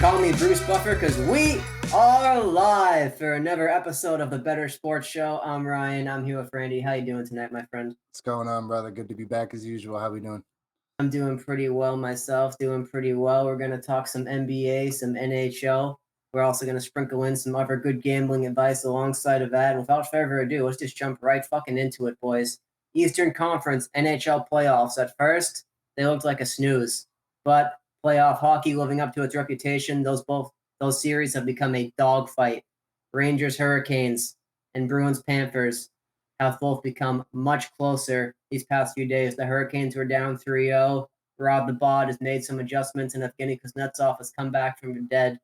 Call me Bruce Buffer because we are live for another episode of the Bettor Sports Show. I'm Ryan. I'm here with Randy. How you doing tonight, my friend? What's going on, brother? Good to be back as usual. How we doing? I'm doing pretty well myself, doing pretty well. We're going to talk some NBA, some NHL. We're also going to sprinkle in some other good gambling advice alongside of that. And without further ado, let's just jump right fucking into it, boys. Eastern Conference NHL playoffs. At first, they looked like a snooze, but playoff hockey living up to its reputation. Those series have become a dogfight. Rangers, Hurricanes, and Bruins, Panthers have both become much closer these past few days. The Hurricanes were down 3-0. Rob the Bod has made some adjustments, and Evgeny Kuznetsov has come back from the dead,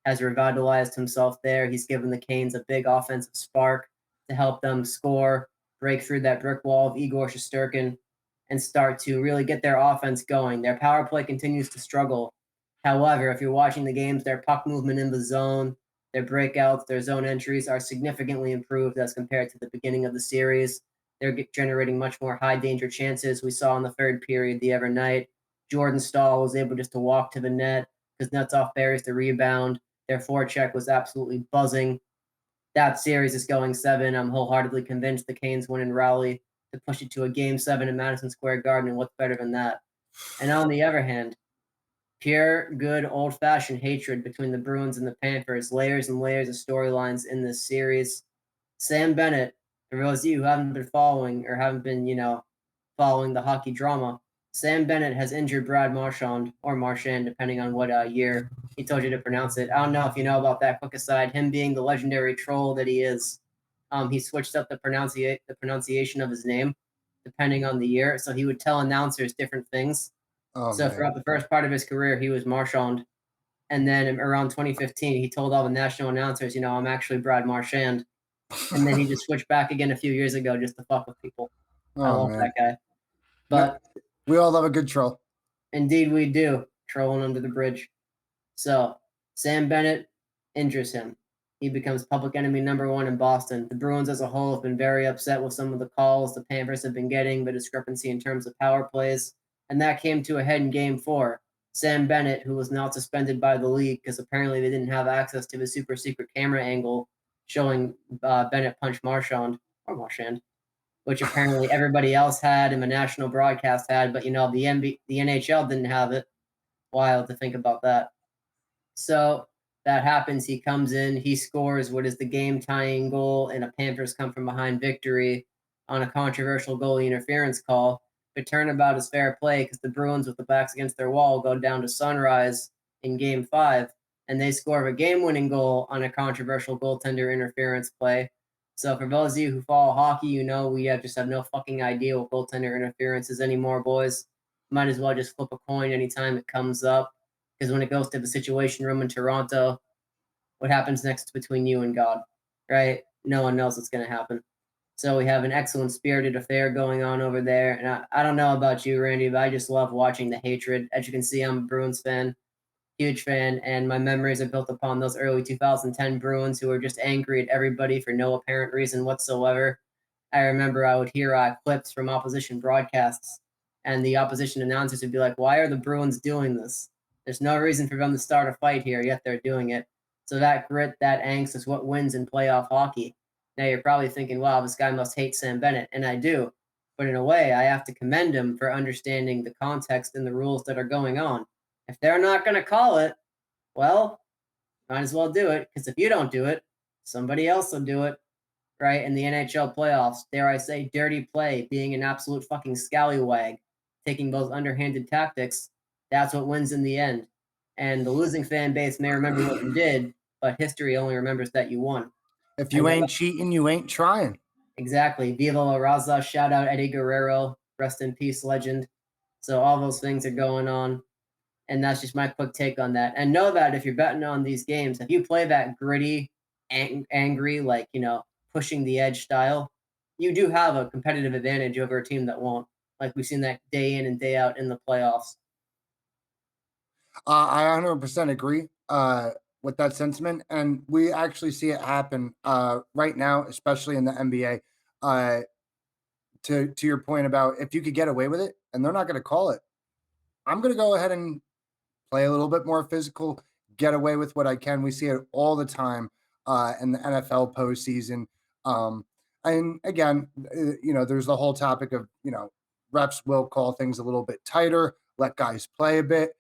has revitalized himself there. He's given the Canes a big offensive spark to help them score, break through that brick wall of Igor Shesterkin, and start to really get their offense going. Their power play continues to struggle. However, if you're watching the games, their puck movement in the zone, their breakouts, their zone entries are significantly improved as compared to the beginning of the series. They're generating much more high danger chances. We saw in the third period the other night, Jordan Staal was able just to walk to the net because Kuznetsov buries the rebound. Their forecheck was absolutely buzzing. That series is going 7. I'm wholeheartedly convinced the Canes win in Raleigh to push it to a Game 7 in Madison Square Garden, and what's better than that? And on the other hand, pure, good, old-fashioned hatred between the Bruins and the Panthers, layers and layers of storylines in this series. Sam Bennett, for those of you who haven't been following or haven't been, following the hockey drama, Sam Bennett has injured Brad Marchand, or Marchand, depending on what year he told you to pronounce it. I don't know if you know about that. Quick aside, him being the legendary troll that he is, he switched up the pronunciation of his name depending on the year. So he would tell announcers different things. So throughout the first part of his career, he was Marchand. And then around 2015, he told all the national announcers, I'm actually Brad Marchand. And then he just switched back again a few years ago just to fuck with people. I love that guy. But we all love a good troll. Indeed we do. Trolling under the bridge. So Sam Bennett injures him. He becomes public enemy number 1 in Boston. The Bruins as a whole have been very upset with some of the calls the Panthers have been getting, the discrepancy in terms of power plays. And that came to a head in Game 4. Sam Bennett, who was not suspended by the league because apparently they didn't have access to the super secret camera angle showing Bennett punch Marchand, which apparently everybody else had and the national broadcast had, but the NHL didn't have it. Wild to think about that. So that happens. He comes in, he scores what is the game-tying goal in a Panthers come-from-behind victory on a controversial goalie interference call. But turnabout is fair play because the Bruins, with the backs against their wall, go down to Sunrise in Game 5, and they score a game-winning goal on a controversial goaltender interference play. So for those of you who follow hockey, we just have no fucking idea what goaltender interference is anymore, boys. Might as well just flip a coin anytime it comes up. Because when it goes to the Situation Room in Toronto, what happens next between you and God, right? No one knows what's going to happen. So we have an excellent spirited affair going on over there. And I don't know about you, Randy, but I just love watching the hatred. As you can see, I'm a Bruins fan, huge fan, and my memories are built upon those early 2010 Bruins who were just angry at everybody for no apparent reason whatsoever. I remember I would hear clips from opposition broadcasts, and the opposition announcers would be like, why are the Bruins doing this? There's no reason for them to start a fight here, yet they're doing it. So that grit, that angst is what wins in playoff hockey. Now you're probably thinking, wow, this guy must hate Sam Bennett, and I do. But in a way, I have to commend him for understanding the context and the rules that are going on. If they're not going to call it, well, might as well do it, because if you don't do it, somebody else will do it, right? In the NHL playoffs, dare I say, dirty play, being an absolute fucking scallywag, taking those underhanded tactics, that's what wins in the end. And the losing fan base may remember what you did, but history only remembers that you won. If you ain't cheating, you ain't trying. Exactly. Viva la Raza. Shout out Eddie Guerrero. Rest in peace, legend. So all those things are going on. And that's just my quick take on that. And know that if you're betting on these games, if you play that gritty, angry, pushing the edge style, you do have a competitive advantage over a team that won't. Like we've seen that day in and day out in the playoffs. I 100% agree with that sentiment, and we actually see it happen right now, especially in the NBA. To your point about if you could get away with it, and they're not going to call it, I'm going to go ahead and play a little bit more physical, get away with what I can. We see it all the time in the NFL postseason. And again, there's the whole topic of, refs will call things a little bit tighter, let guys play a bit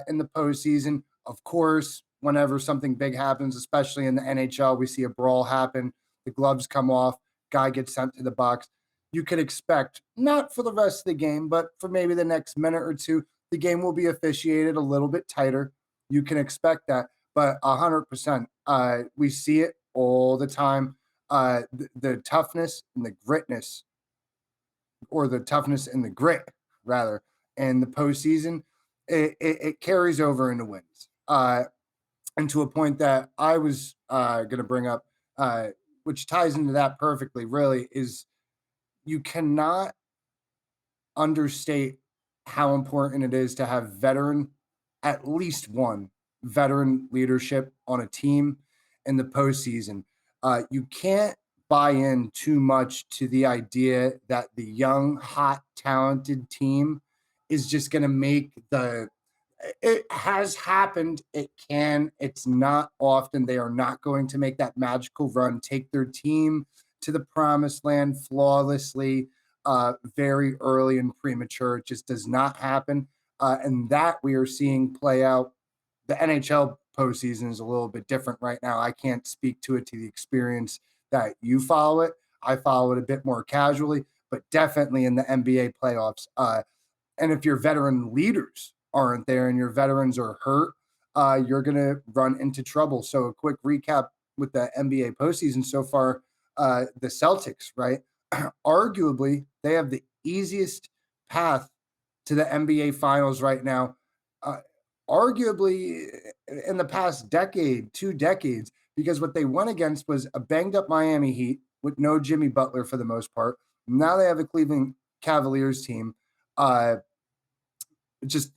in the postseason. Of course, whenever something big happens, especially in the NHL, we see a brawl happen, the gloves come off, guy gets sent to the box. You could expect, not for the rest of the game, but for maybe the next minute or two, the game will be officiated a little bit tighter. You can expect that, but 100%, we see it all the time. The toughness and the gritness, or the toughness and the grit, rather, and the postseason, it carries over into wins. And to a point that I was going to bring up, which ties into that perfectly, really, is you cannot understate how important it is to have at least one veteran leadership on a team in the postseason. You can't buy in too much to the idea that the young, hot, talented team is just going to make the. It has happened. It can. It's not often. They are not going to make that magical run, take their team to the promised land flawlessly, very early and premature. It just does not happen. And that we are seeing play out. The NHL postseason is a little bit different right now. I can't speak to it to the experience that you follow it. I follow it a bit more casually, but definitely in the NBA playoffs. And if your veteran leaders aren't there and your veterans are hurt, you're going to run into trouble. So a quick recap with the NBA postseason so far, the Celtics, right? Arguably, they have the easiest path to the NBA finals right now. Arguably in the past decade, 2 decades, because what they went against was a banged up Miami Heat with no Jimmy Butler for the most part. Now they have a Cleveland Cavaliers team. Just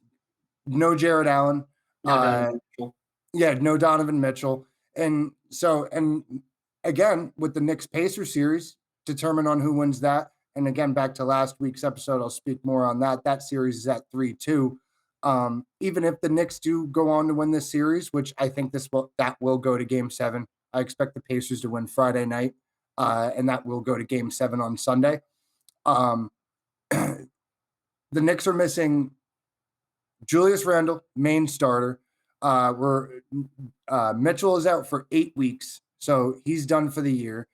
no Jared Allen. No Donovan Mitchell. Yeah, no Donovan Mitchell. And again, with the Knicks Pacers series, determine on who wins that. And again, back to last week's episode, I'll speak more on that. That series is at 3-2. Even if the Knicks do go on to win this series, which I think that will go to Game 7. I expect the Pacers to win Friday night, and that will go to Game 7 on Sunday. The Knicks are missing Julius Randle, main starter. Mitchell is out for 8 weeks, so he's done for the year.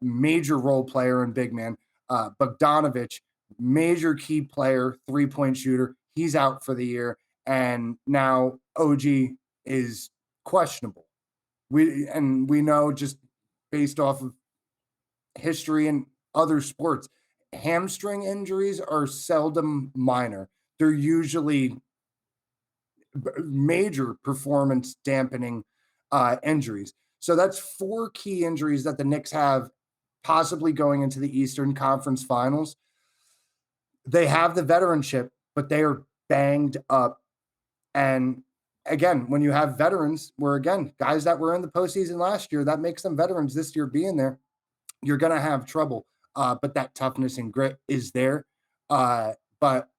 Major role player and big man. Bogdanovich, major key player, 3-point shooter. He's out for the year, and now OG is questionable. We know, just based off of history and other sports, hamstring injuries are seldom minor. They're usually major performance dampening injuries. So that's 4 key injuries that the Knicks have, possibly going into the Eastern Conference Finals. They have the veteranship, but they are banged up. And again, when you have veterans, guys that were in the postseason last year, that makes them veterans this year being there, you're going to have trouble. But that toughness and grit is there. But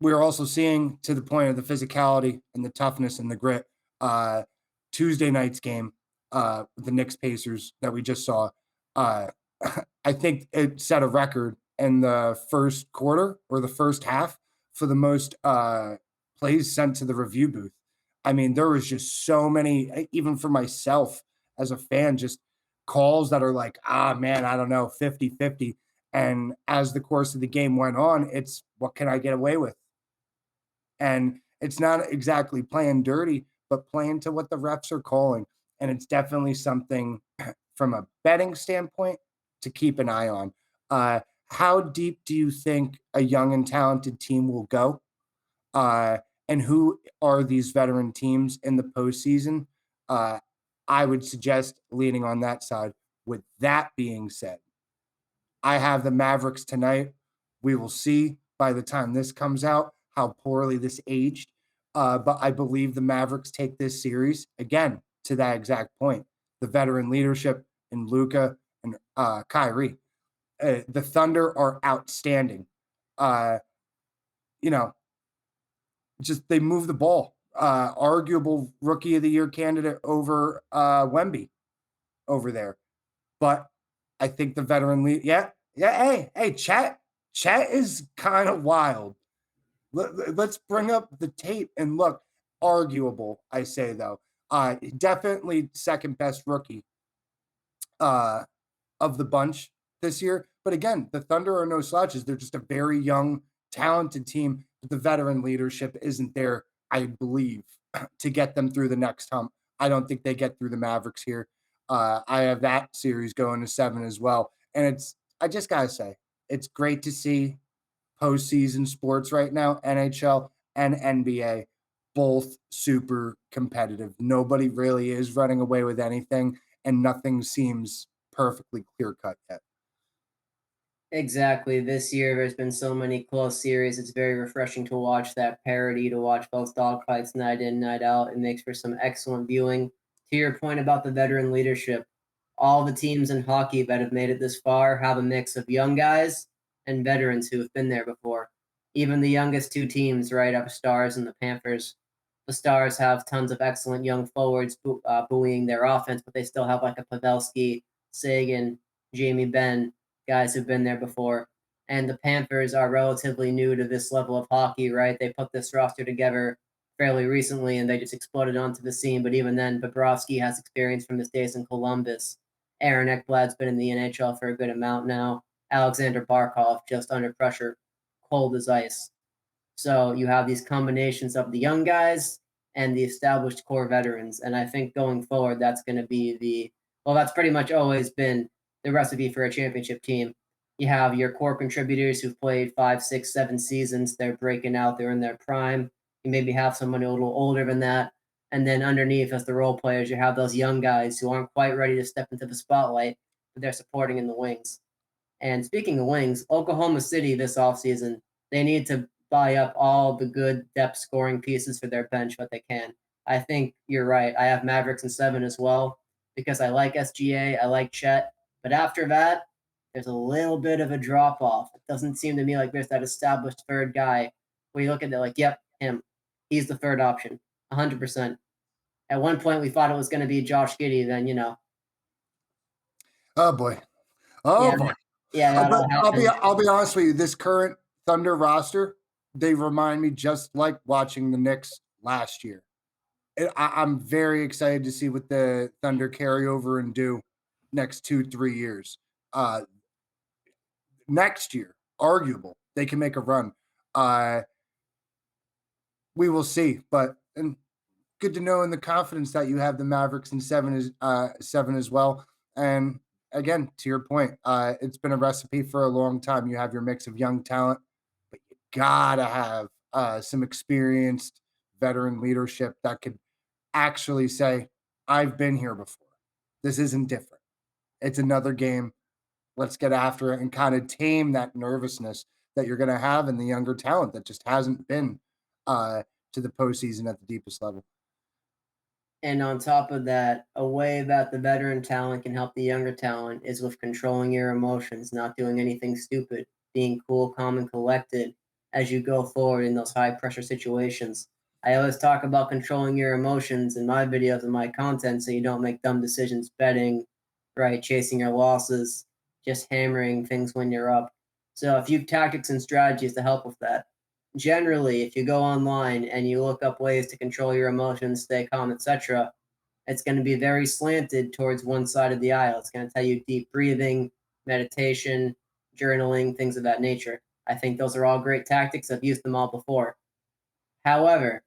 we're also seeing, to the point of the physicality and the toughness and the grit, Tuesday night's game, the Knicks Pacers that we just saw. I think it set a record in the first quarter or the first half for the most plays sent to the review booth. I mean, there was just so many, even for myself as a fan, just calls that are like, man, I don't know, 50-50. And as the course of the game went on, it's, what can I get away with? And it's not exactly playing dirty, but playing to what the refs are calling. And it's definitely something from a betting standpoint to keep an eye on. How deep do you think a young and talented team will go? And who are these veteran teams in the postseason? I would suggest leaning on that side. With that being said, I have the Mavericks tonight. We will see by the time this comes out how poorly this aged. But I believe the Mavericks take this series, again, to that exact point. The veteran leadership in Luka and Kyrie. The Thunder are outstanding. Just they move the ball. arguable rookie of the year candidate over Wemby over there. But I think the veteran lead, yeah, yeah. Hey, chat is kind of wild. Let's bring up the tape and look. Arguable, I say though. Definitely second best rookie of the bunch this year. But again, the Thunder are no slouches. They're just a very young, talented team. But the veteran leadership isn't there, I believe, to get them through the next hump. I don't think they get through the Mavericks here. I have that series going to 7 as well. And I just got to say, it's great to see postseason sports right now, NHL and NBA, both super competitive. Nobody really is running away with anything, and nothing seems perfectly clear cut yet. Exactly. This year, there's been so many close series. It's very refreshing to watch that parody, to watch both dogfights night in, night out. It makes for some excellent viewing. To your point about the veteran leadership, all the teams in hockey that have made it this far have a mix of young guys and veterans who have been there before. Even the youngest two teams, right, have Stars and the Panthers. The Stars have tons of excellent young forwards buoying their offense, but they still have like a Pavelski, Sagan, Jamie Benn, guys who've been there before. And the Panthers are relatively new to this level of hockey, right? They put this roster together fairly recently and they just exploded onto the scene. But even then, Bobrovsky has experience from his days in Columbus. Aaron Ekblad's been in the NHL for a good amount now. Alexander Barkov just under pressure, cold as ice. So you have these combinations of the young guys and the established core veterans. And I think going forward, that's going to be that's pretty much always been the recipe for a championship team. You have your core contributors who've played 5, 6, 7 seasons. They're breaking out. They're in their prime. You maybe have someone a little older than that. And then underneath, as the role players, you have those young guys who aren't quite ready to step into the spotlight, but they're supporting in the wings. And speaking of wings, Oklahoma City this offseason, they need to buy up all the good depth scoring pieces for their bench that they can. I think you're right. I have Mavericks in 7 as well because I like SGA, I like Chet. But after that, there's a little bit of a drop off. It doesn't seem to me like there's that established third guy where you look at it like, yep, him. He's the third option, 100%. At one point, we thought it was going to be Josh Giddey. Then, Oh boy. Oh yeah, boy. yeah, that But all happened. I'll be honest with you. This current Thunder roster, they remind me just like watching the Knicks last year. I'm very excited to see what the Thunder carry over and do next 2-3 years. Next year, arguable, they can make a run. We will see, but and good to know in the confidence that you have the Mavericks in 7 as well. And again, to your point, it's been a recipe for a long time. You have your mix of young talent, but you gotta have some experienced veteran leadership that could actually say, I've been here before. This isn't different. It's another game. Let's get after it and kind of tame that nervousness that you're going to have in the younger talent that just hasn't been uh, to the postseason at the deepest level. And on top of that, a way that the veteran talent can help the younger talent is with controlling your emotions, not doing anything stupid, being cool, calm, and collected as you go forward in those high pressure situations. I always talk about controlling your emotions in my videos and my content so you don't make dumb decisions betting, right? Chasing your losses, just hammering things when you're up. So, a few tactics and strategies to help with that. Generally, if you go online and you look up ways to control your emotions, stay calm, etc., it's going to be very slanted towards one side of the aisle. It's going to tell you deep breathing, meditation, journaling, things of that nature. I think those are all great tactics. I've used them all before. However,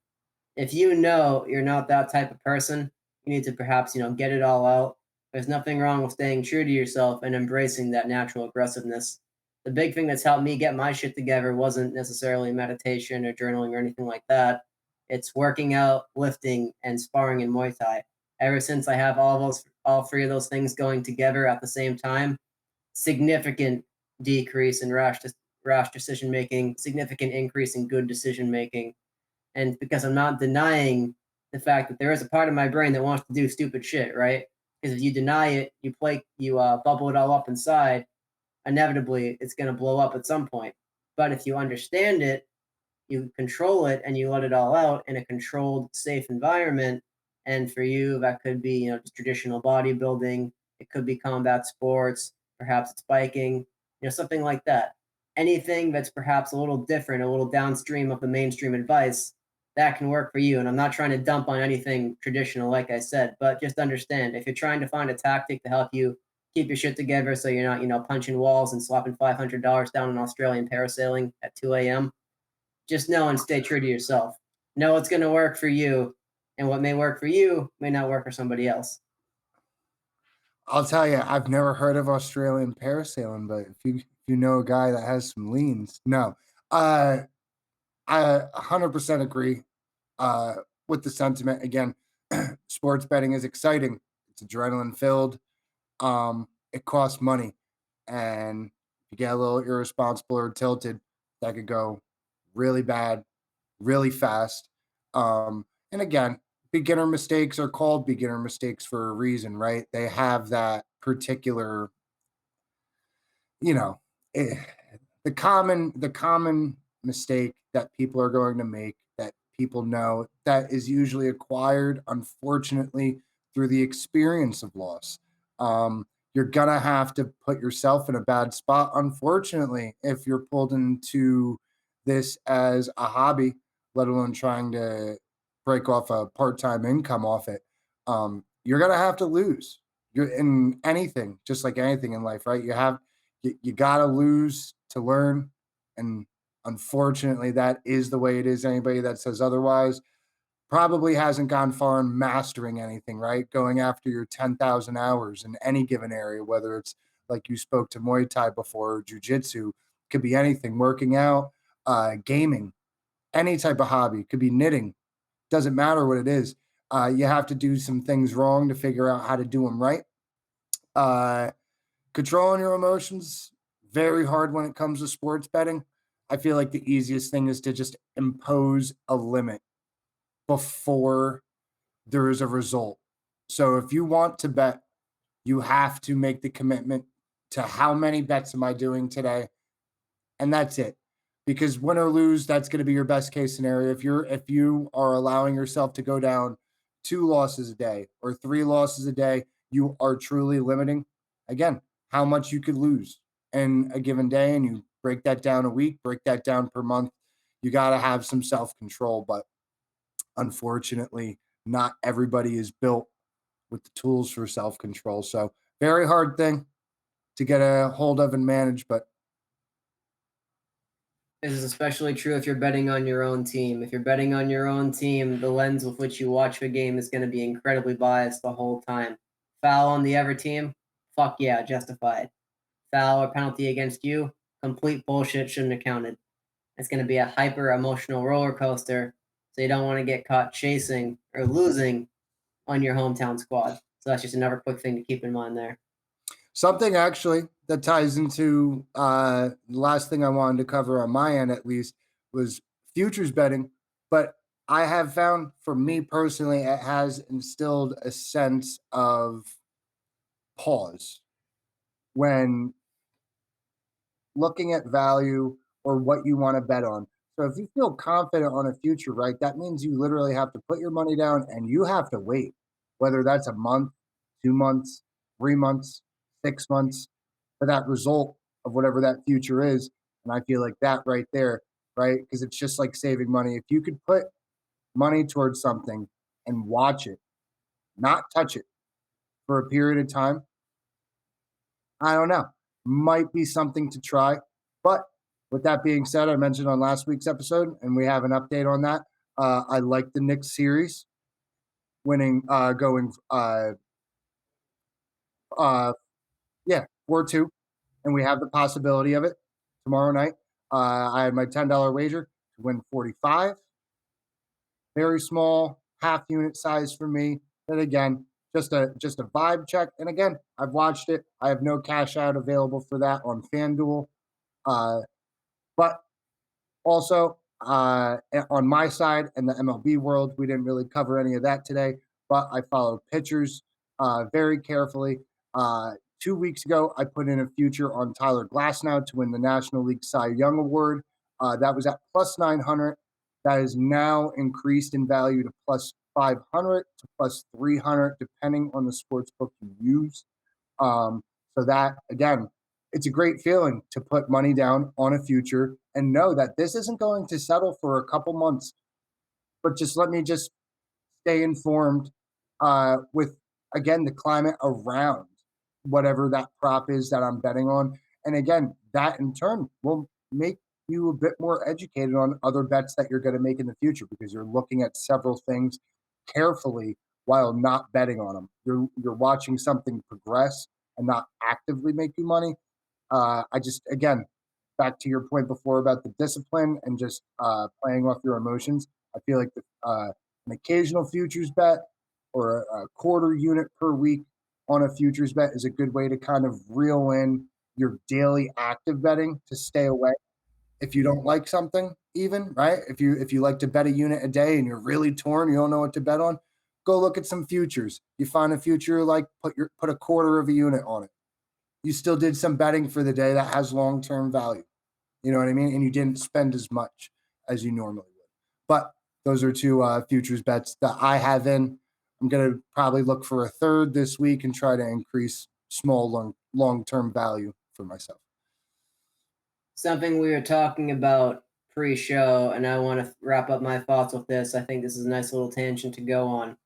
if you know you're not that type of person, you need to perhaps, get it all out. There's nothing wrong with staying true to yourself and embracing that natural aggressiveness. The big thing that's helped me get my shit together wasn't necessarily meditation or journaling or anything like that. It's working out, lifting, and sparring in Muay Thai. Ever since I have all 3 of those things going together at the same time, significant decrease in rash decision making, significant increase in good decision making, and because I'm not denying the fact that there is a part of my brain that wants to do stupid shit, right? Because if you deny it, you bubble it all up inside, inevitably it's going to blow up at some point. But if you understand it you control it and you let it all out in a controlled, safe environment. And for you, that could be, just traditional bodybuilding. It could be combat sports. Perhaps it's biking, something like that. Anything that's perhaps a little different, a little downstream of the mainstream advice, that can work for you. And I'm not trying to dump on anything traditional, like I said, but just understand if you're trying to find a tactic to help you keep your shit together so you're not, punching walls and slopping $500 down in Australian parasailing at 2 a.m., just know and stay true to yourself. Know what's going to work for you, and what may work for you may not work for somebody else. I'll tell you, I've never heard of Australian parasailing, but if you know a guy that has some leans, no. Uh, I 100% agree uh, with the sentiment. Again, sports betting is exciting. It's adrenaline filled. It costs money, and if you get a little irresponsible or tilted, that could go really bad, really fast. And again, beginner mistakes are called beginner mistakes for a reason, right? They have that particular, you know, eh, the common mistake that people are going to make, that people know, that is usually acquired, unfortunately, through the experience of loss. Um, you're gonna have to put yourself in a bad spot, unfortunately, if you're pulled into this as a hobby, let alone trying to break off a part-time income off it. You're gonna have to lose. You're in anything, just like anything in life, right? You got to lose to learn. And unfortunately, that is the way it is. Anybody that says otherwise probably hasn't gone far in mastering anything, right? Going after your 10,000 hours in any given area, whether it's like you spoke to Muay Thai before, or jujitsu, could be anything, working out, gaming, any type of hobby, could be knitting, doesn't matter what it is. You have to do some things wrong to figure out how to do them right. Uh, Controlling your emotions, very hard when it comes to sports betting. I feel like the easiest thing is to just impose a limit before there is a result. So if you want to bet, you have to make the commitment to how many bets am I doing today? And that's it. Because win or lose, that's going to be your best case scenario. If you are allowing yourself to go down 2 losses a day or 3 losses a day, you are truly limiting, again, how much you could lose in a given day. And you break that down a week, break that down per month. You got to have some self-control. But unfortunately, not everybody is built with the tools for self-control. So very hard thing to get a hold of and manage, but This is especially true if you're betting on your own team. If you're betting on your own team, the lens with which you watch the game is going to be incredibly biased the whole time. Foul on the other team? Fuck yeah, justified. Foul or penalty against you? Complete bullshit, shouldn't have counted. It's going to be a hyper emotional roller coaster, so you don't want to get caught chasing or losing on your hometown squad. So that's just another quick thing to keep in mind there. something actually that ties into the last thing I wanted to cover on my end, at least, was futures betting. But I have found, for me personally, it has instilled a sense of pause when looking at value or what you want to bet on. So if you feel confident on a future, right, that means you literally have to put your money down and you have to wait, whether that's a month, 2 months, 3 months, 6 months, for that result of whatever that future is. And I feel like that right there, right? Because it's just like saving money. If you could put money towards something and watch it, not touch it for a period of time, I don't know. Might be something to try. But with that being said, I mentioned on last week's episode, and we have an update on that. I like the Knicks series winning, going, uh, yeah, 4-2, and we have the possibility of it tomorrow night. I had my $10 wager to win 45. Very small, half unit size for me. But again, just a vibe check. And again, I've watched it. I have no cash out available for that on FanDuel. Uh, but also, on my side in the MLB world, we didn't really cover any of that today, but I follow pitchers very carefully. 2 weeks ago, I put in a future on Tyler Glasnow to win the National League Cy Young Award. That was at plus 900. That is now increased in value to plus 500 to plus 300, depending on the sports book you use. So that, again, it's a great feeling to put money down on a future and know that this isn't going to settle for a couple months, but just let me just stay informed with, again, the climate around whatever that prop is that I'm betting on. And again, that in turn will make you a bit more educated on other bets that you're going to make in the future, because you're looking at several things carefully while not betting on them. You're watching something progress and not actively make you money. I just, again, back to your point before about the discipline and just playing off your emotions. I feel like an occasional futures bet or a quarter unit per week on a futures bet is a good way to kind of reel in your daily active betting to stay away. If you don't like something, even right, if you like to bet a unit a day and you're really torn, you don't know what to bet on, go look at some futures. You find a future, like put a quarter of a unit on it. You still did some betting for the day that has long term value. You know what I mean? And you didn't spend as much as you normally would. But those are two futures bets that I have in. I'm going to probably look for a third this week and try to increase small long term value for myself. Something we were talking about pre-show, and I want to wrap up my thoughts with this. I think this is a nice little tangent to go on.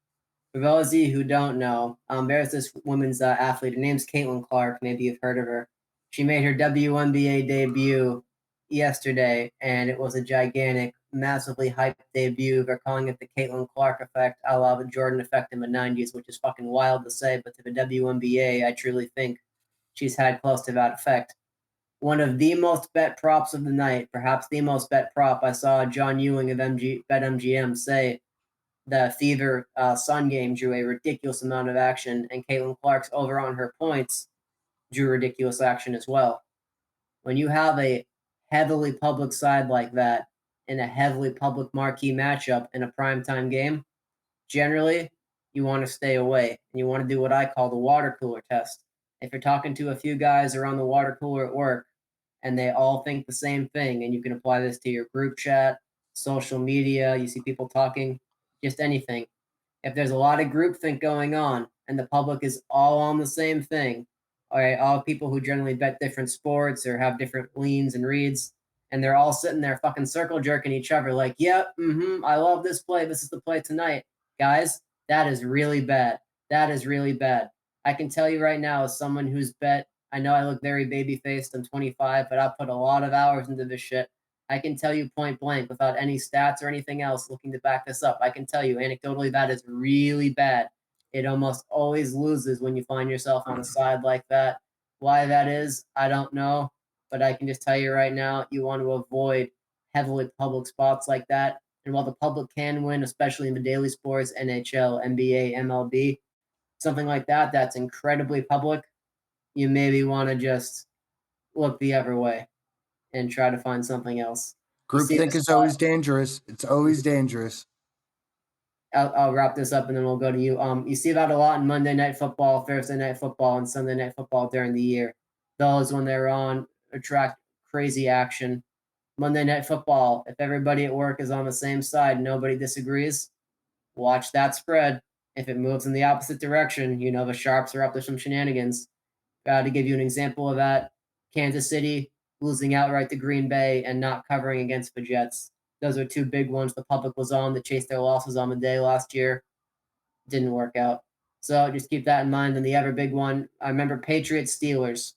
For those of you who don't know, there's this women's athlete. Her name's Caitlyn Clark. Maybe you've heard of her. She made her WNBA debut yesterday, and it was a gigantic, massively hyped debut. They're calling it the Caitlyn Clark effect, a la the Jordan effect in the 90s, which is fucking wild to say, but to the WNBA, I truly think she's had close to that effect. One of the most bet props of the night, perhaps the most bet prop, I saw John Ewing of BetMGM say the Fever Sun game drew a ridiculous amount of action, and Caitlyn Clark's over on her points drew ridiculous action as well. When you have a heavily public side like that in a heavily public marquee matchup in a primetime game, generally you want to stay away and you want to do what I call the water cooler test. If you're talking to a few guys around the water cooler at work and they all think the same thing, and you can apply this to your group chat, social media, you see people talking, just anything. If there's a lot of groupthink going on and the public is all on the same thing, all right, all people who generally bet different sports or have different leans and reads, and they're all sitting there fucking circle jerking each other like, yep, I love this play. This is the play tonight. Guys, that is really bad. That is really bad. I can tell you right now, as someone who's bet, I know I look very baby-faced. I'm 25, but I've put a lot of hours into this shit. I can tell you point blank without any stats or anything else looking to back this up. I can tell you anecdotally that is really bad. It almost always loses when you find yourself on a side like that. Why that is, I don't know. But I can just tell you right now, you want to avoid heavily public spots like that. And while the public can win, especially in the daily sports, NHL, NBA, MLB, something like that, that's incredibly public, you maybe want to just look the other way and try to find something else. Groupthink is always dangerous. It's always dangerous. I'll wrap this up and then we'll go to you. You see that a lot in Monday Night Football, Thursday Night Football, and Sunday Night Football during the year. Those, when they're on, attract crazy action. Monday Night Football, if everybody at work is on the same side, nobody disagrees, watch that spread. If it moves in the opposite direction, you know the Sharps are up to some shenanigans. To give you an example of that, Kansas City losing outright to Green Bay and not covering against the Jets. Those are two big ones the public was on to chase their losses on the day last year. Didn't work out. So just keep that in mind. And the other big one, I remember Patriots Steelers.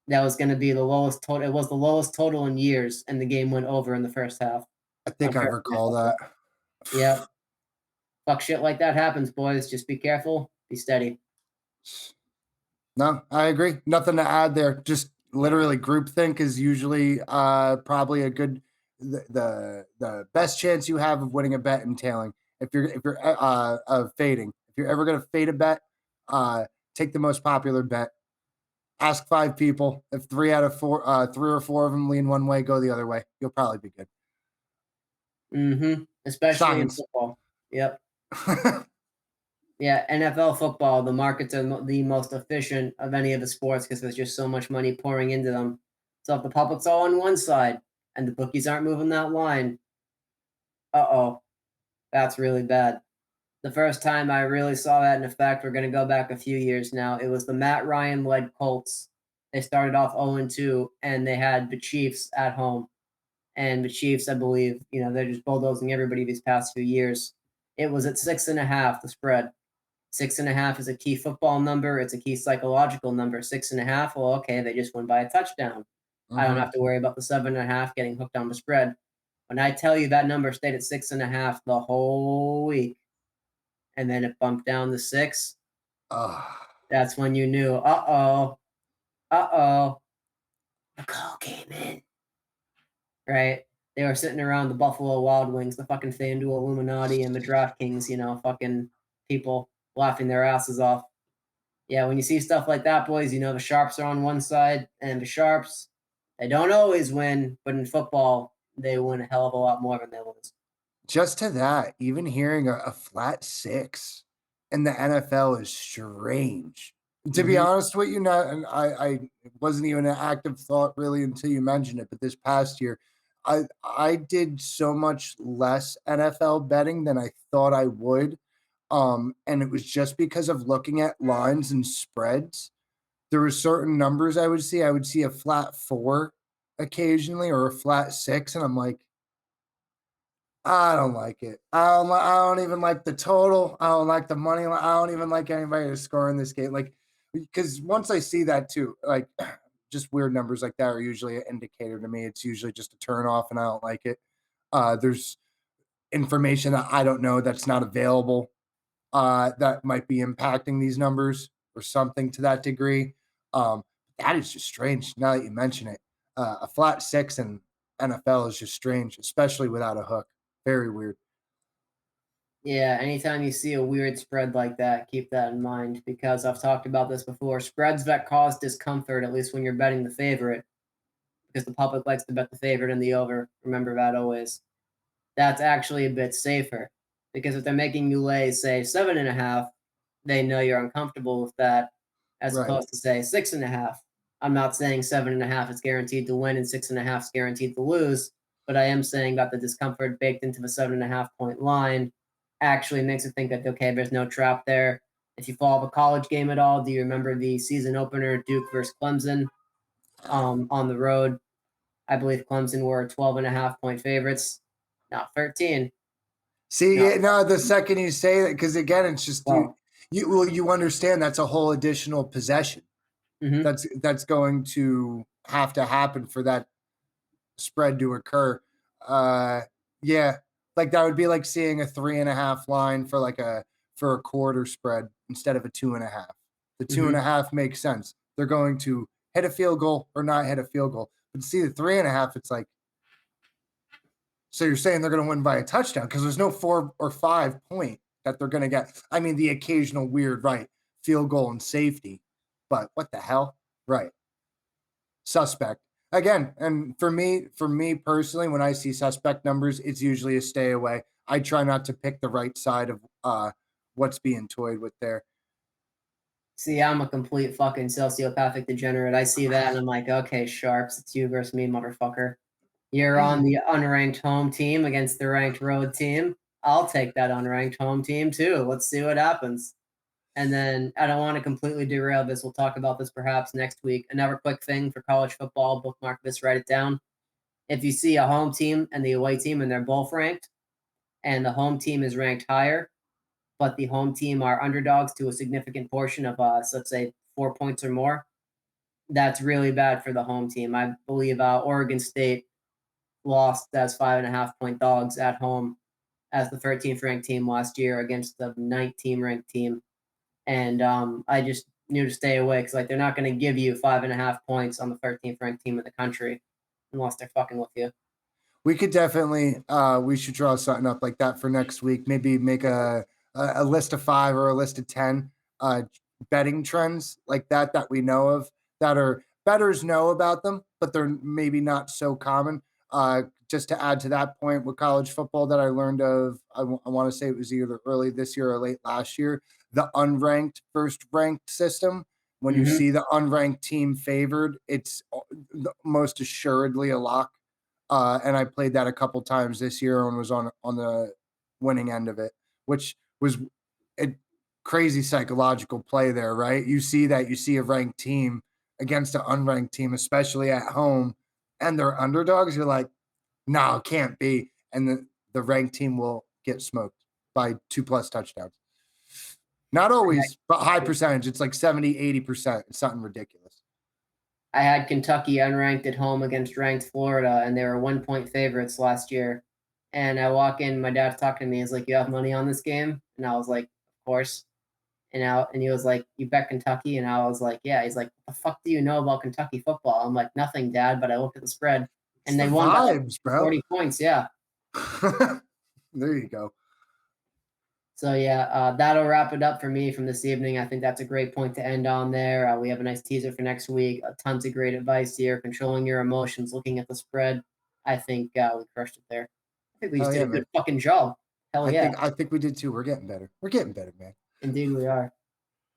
That was going to be the lowest total. It was the lowest total in years, and the game went over in the first half. I think I recall that. Yep. Fuck shit like that happens, boys. Just be careful. Be steady. No, I agree. Nothing to add there. Just literally groupthink is usually probably a good the best chance you have of winning a bet and tailing. If you're fading. If you're ever gonna fade a bet, take the most popular bet. Ask 5 people. If 3 out of 4, 3 or 4 of them lean one way, go the other way. You'll probably be good. Especially in football. Yep. Yeah, NFL football, the markets are the most efficient of any of the sports because there's just so much money pouring into them. So if the public's all on one side and the bookies aren't moving that line, uh-oh, that's really bad. The first time I really saw that in effect, we're going to go back a few years now. It was the Matt Ryan led Colts. They started off 0-2, and they had the Chiefs at home. And the Chiefs, I believe, they're just bulldozing everybody these past few years. It was at 6.5, the spread. 6.5 is a key football number. It's a key psychological number. 6.5, well, okay, they just won by a touchdown. I don't Mm-hmm. have to worry about the 7.5 getting hooked on the spread. When I tell you that number stayed at 6.5 the whole week, and then it bumped down to 6, that's when you knew, uh-oh, the call came in, right? They were sitting around the Buffalo Wild Wings, the fucking FanDuel Illuminati and the DraftKings, fucking people laughing their asses off. Yeah, when you see stuff like that, boys, the Sharps are on one side, and the Sharps, they don't always win, but in football, they win a hell of a lot more than they lose. Just to that, even hearing a flat 6 in the NFL is strange. To be Mm-hmm. honest with you, and I it wasn't even an active thought really until you mentioned it. But this past year, I did so much less NFL betting than I thought I would. And it was just because of looking at lines and spreads. There were certain numbers I would see. I would see a flat 4 occasionally or a flat 6, and I'm like, I don't like it. I don't even like the total. I don't like the money line. I don't even like anybody to score in this game. Like, because once I see that too, like just weird numbers like that are usually an indicator to me. It's usually just a turn off and I don't like it. There's information that I don't know that's not available that might be impacting these numbers or something to that degree. Um, that is just strange now that you mention it. A flat 6 in NFL is just strange, especially without a hook. Very weird. Yeah, anytime you see a weird spread like that, keep that in mind because I've talked about this before. Spreads that cause discomfort, at least when you're betting the favorite, because the public likes to bet the favorite and the over. Remember that always. That's actually a bit safer because if they're making you lay, say, 7.5, they know you're uncomfortable with that, as Right. opposed to say 6.5. I'm not saying 7.5 is guaranteed to win and 6.5 is guaranteed to lose, but I am saying that the discomfort baked into the 7.5 point line actually makes it think that okay, there's no trap there. If you follow the college game at all, do you remember the season opener, Duke versus Clemson, on the road? I believe Clemson were 12.5 point favorites, not 13. See, No, yeah, no, the second you say that, because again, it's just well, you understand that's a whole additional possession mm-hmm, that's going to have to happen for that spread to occur. Uh, yeah, like that would be like seeing a 3.5 line for a quarter spread instead of a 2.5. The two mm-hmm. and a half makes sense. They're going to hit a field goal or not hit a field goal. But to see the 3.5, it's like, so you're saying they're going to win by a touchdown because there's no 4 or 5 point that they're going to get. I mean, the occasional weird, right, field goal and safety, but what the hell? Right. Suspect. Again, and for me personally, when I see suspect numbers, it's usually a stay away. I try not to pick the right side of what's being toyed with there. See, I'm a complete fucking sociopathic degenerate. I see that and I'm like, okay, Sharps, it's you versus me, motherfucker. You're on the unranked home team against the ranked road team. I'll take that unranked home team too. Let's see what happens. And then I don't want to completely derail this. We'll talk about this perhaps next week. Another quick thing for college football, bookmark this, write it down. If you see a home team and the away team and they're both ranked, and the home team is ranked higher, but the home team are underdogs to a significant portion of, so let's say 4 points or more, that's really bad for the home team. I believe Oregon State lost as 5.5 point dogs at home as the 13th ranked team last year against the 19th ranked team. And I just knew to stay away because like they're not going to give you 5.5 points on the 13th ranked team in the country unless they're fucking with you. We could definitely we should draw something up like that for next week. Maybe make a list of 5 or a list of 10 betting trends like that we know of that are bettors know about them, but they're maybe not so common. Just to add to that point with college football that I learned of, I want to say it was either early this year or late last year, the unranked first ranked system. When you Mm-hmm. see the unranked team favored, it's most assuredly a lock and I played that a couple times this year and was on the winning end of it, which was a crazy psychological play there, right? You see a ranked team against an unranked team, especially at home, and they're underdogs. You're like, no, it can't be. And the ranked team will get smoked by 2+ touchdowns. Not always, but high percentage. It's like 70, 80%. It's something ridiculous. I had Kentucky unranked at home against ranked Florida, and they were 1-point favorites last year. And I walk in, my dad's talking to me. He's like, "You have money on this game?" And I was like, "Of course." And he was like, "You bet Kentucky?" And I was like, "Yeah." He's like, "What the fuck do you know about Kentucky football?" I'm like, "Nothing, Dad." But I looked at the spread, It's and the they won by like vibes, bro. 40 points. Yeah. There you go. So yeah, that'll wrap it up for me from this evening. I think that's a great point to end on there. We have a nice teaser for next week. Tons of great advice here. Controlling your emotions, looking at the spread. I think we crushed it there. I think we Hell just did yeah, a good man. fucking job. Hell yeah, I think we did too. We're getting better. We're getting better, man. indeed we are.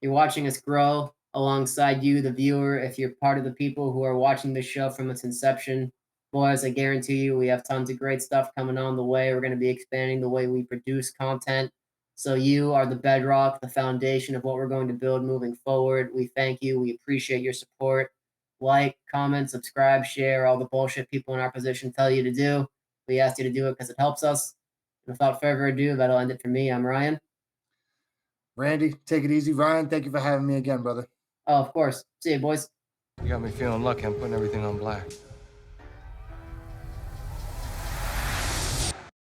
You're watching us grow alongside you, the viewer. If you're part of the people who are watching this show from its inception, boys, I guarantee you we have tons of great stuff coming on the way. We're going to be expanding the way we produce content. So you are the bedrock, the foundation of what we're going to build moving forward. We thank you. We appreciate your support. Like, comment, subscribe, share, all the bullshit people in our position tell you to do. We ask you to do it because it helps us. And without further ado, that'll end it for me. I'm Ryan. Randy, take it easy. Ryan, thank you for having me again, brother. Oh, of course. See you, boys. You got me feeling lucky. I'm putting everything on black.